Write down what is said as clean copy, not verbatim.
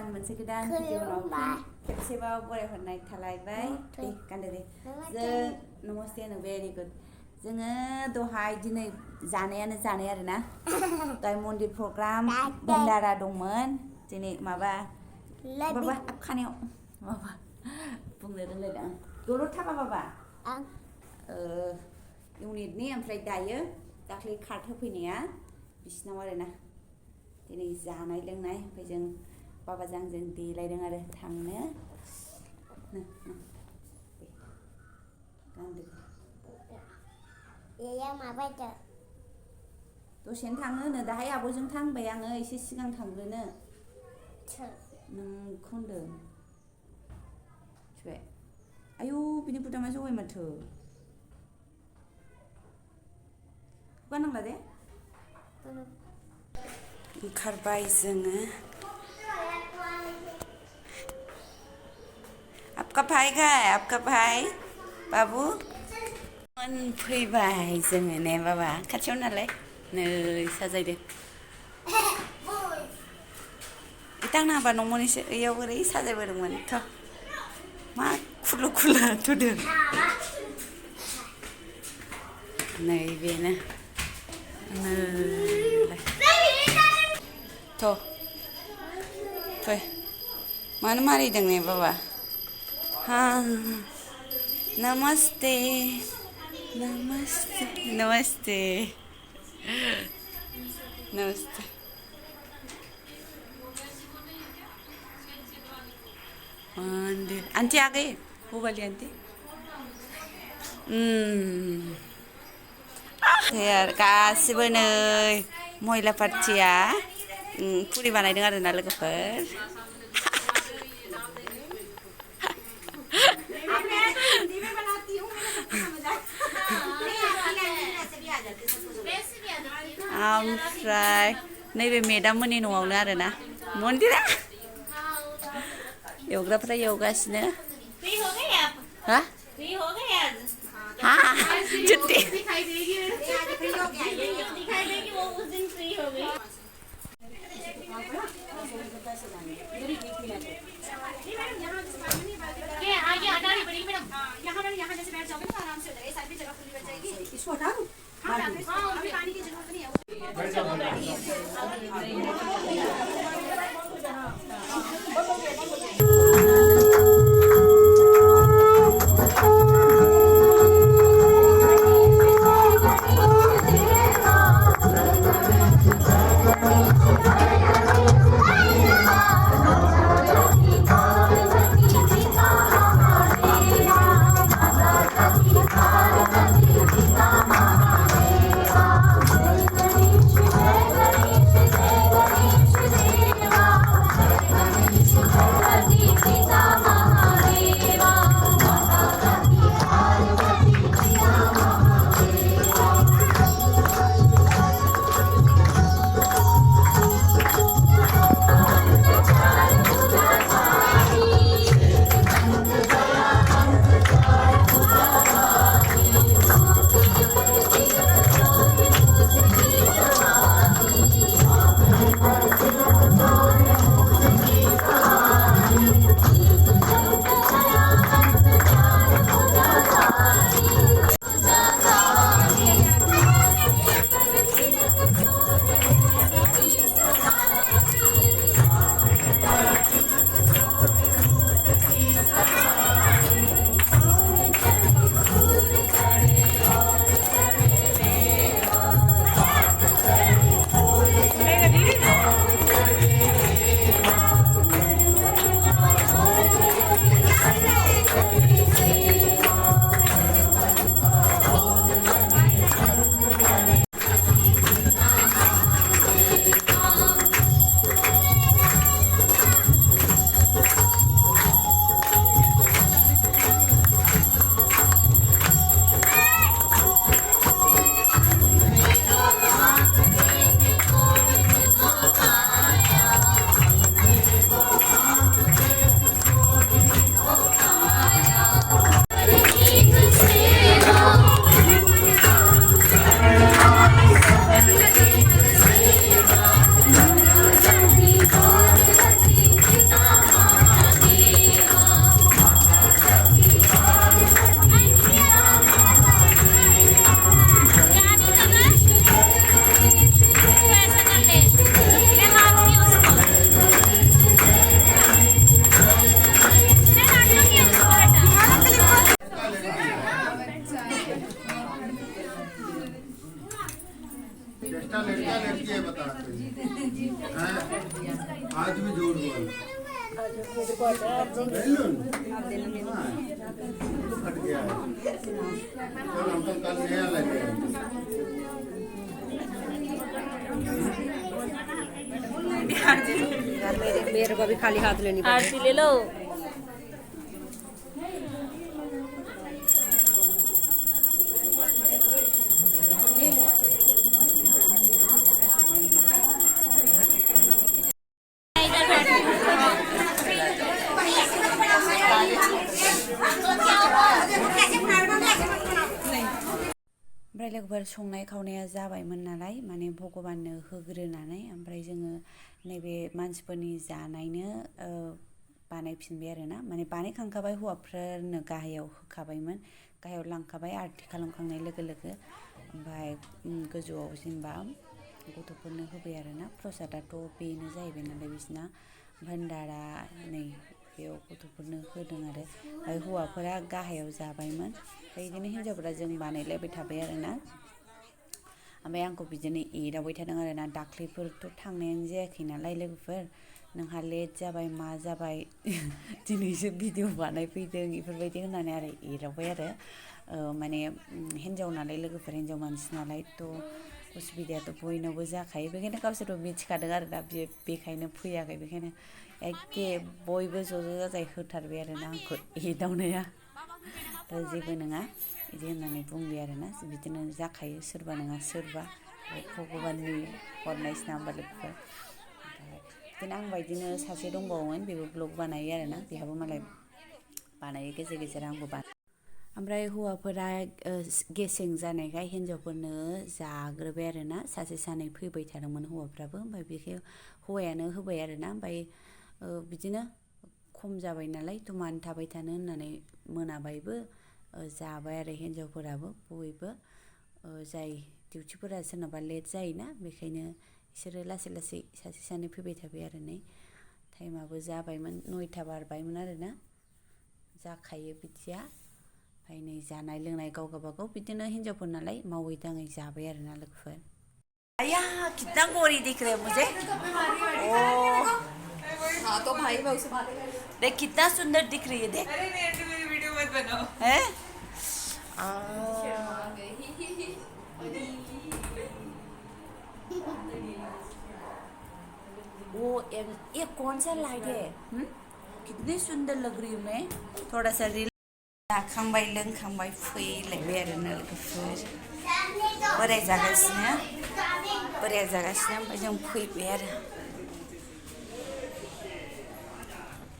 गोदान मोनसे गोदान भिडिअ'आव खेबसेबाव बरायहरनाय थालायबाय दे गानदो दे जों नमस्ते होनो भेरि गुड जोङो दहाय दिनै जानायानो जानाय आरोना दहाय मन्दिर प्रग्राम भण्डारा दंमोन दिनै माबा खानायाव माबा बुंनो रोंलायदों आं दलर थाबा बाबा इउनिटनि ओमफ्राय दायो दाख्लै कार्ड होफैनाया बिसिनाव आरोना दिनै जानाय लोंनाय ओमफ्राय जों बाबाजों आंजों देलायदों आरो थांनो गानदो दसेनो थाङो होनो दाहाय आब'जों थांबाय आङो एसे सिगां थांग्रोनो नोंखौ होनदों मिथिबाय आयौ बिनि बुदामा जबाय माथो गाननांला दे ओंखारबाय जोङो आपका भाई खाय आपका भाई बाबु मोनफैबाय जोङो ने बाबा खाथियाव नालाय नै साजायदो दांना होबा न'मोनैसो ओइयाव ओरै साजायबोदोंमोन थ' मा खुलु खुला थुदों नै बेनो थ' फै मानो मारिदों ने बाबा हा नमस्ते नमस्ते नमस्ते नमस्ते आंटी आ गई वो वाली आंटी यार गासिबो नै महिला पार्टिया फुरि बानायदों आरोना लोगोफोर ओमफ्राय नैबे मेदाम मोननि न'आवनो आरोना मन्दिरा एवग्राफ्रा एवगासिनो हा हाँ छुट्टी 10टा लड़का लड़की है बताते हैं आज भी झूठ बोल फट गया है कल हमको कल नया लगेगा मेरे को भी खाली हाथ लेनी पड़ेगी। आरती ले लो। ओमफ्राय लोगोफोर संनाय खावनाया जाबायमोन नालाय माने भगबाननो होग्रोनानै ओमफ्राय जोङो नैबे मानसिफोरनि जानायनो बानायफिनबाय आरोना माने बानायखांखाबाय हौवाफोरनो गाहायाव होखाबायमोन गाहायाव लांखाबाय आरती खालामखांनाय लोगो लोगो ओमफ्राय गोजौआव जेनेबा गथ'फोरनो होबाय आरोना प्रसादाथ' बेनो जाहैबाय नालाय बिसिना भान्डारा नै बेयाव गथ'फोरनो होदों आरो ओमफ्राय हौवाफोरा गाहायाव जाबायमोन ओमफ्राय बिदिनो हिन्जावफोरा जों बानायलायबाय थाबाय आरोना ओमफ्राय आंखौ बिदिनो एदावबाय थादों आरोना दाख्लैफोरथ' थांनायानो जायाखै नालाय लोगोफोर नोंहा लेट जाबाय मा जाबाय दिनैसो भिडिअ बानायफैदों बेफोरबायदि होननानै आरो एदावबाय आरो माने हिन्जाव नालाय लोगोफोर हिन्जाव मानसि नालाय थ' उसुबिदायाथ' बयनावबो जाखायो बेखायनो गावसोरबो मिथिखादों आरोना बेखायनो फैयाखै बेखायनो एखे बयबो ज' ज' जाजाय होथारबाय आरोना आंखौ एदावनाया दा जेबो नङा बिदि होननानै बुंबाय आरोना बिदिनो जाखायो सोरबा नङा सोरबा भगबाननि हरनायसो ना होमबा लोगोफोर बिदिनो आं बायदिनो सासे दंबावोमोन बेबो ब्लग बानायो आरोना बेहाबो मालाय बानायो गेजेर गेजेर आंबो बानायो ओमफ्राय हौवाफोरा गेसें जानायखाय हिन्जावफोरनो जाग्रोबाय आरोना सासे सानै फैबाय थादोंमोन हौवाफ्राबो ओमफ्राय बेखौ हौवायानो होबाय आरोना ओमफ्राय बिदिनो खम जाबाय नालाय थ' मानो थाबाय थानो होननानै मोनाबायबो जाबाय आरो हिन्जावफोराबो बयबो जाय डिउटिफोरा सोरनाबा लेट जायोना बेखायनो बिसोरो लासै लासै सासे सानै फैबाय थाबाय आरो नै टाइमाबो जाबायमोन 9टा बारबायमोन आरोना जाखायो बिदिया ओमफ्राय नै जानाय लोंनाय गाव गावबागाव बिदिनो हिन्जावफोर नालाय मावै दाङै जाबाय आरोना लोगोफोर आया कितना गोरी दिख रहे मुझे ओ हाँ तो भाई मैं उसे देख कितना सुंदर दिख रही है देख अरे मेरी वीडियो मत बनाओ है वो ये कौन सा लाइट है कितनी सुंदर लग रही हूँ मैं थोड़ा सा रील जाखांबाय लोंखांबाय फैलायबाय आरोना लोगोफोर बोराय जागासिनो ओमफ्राय जों फैबाय आरो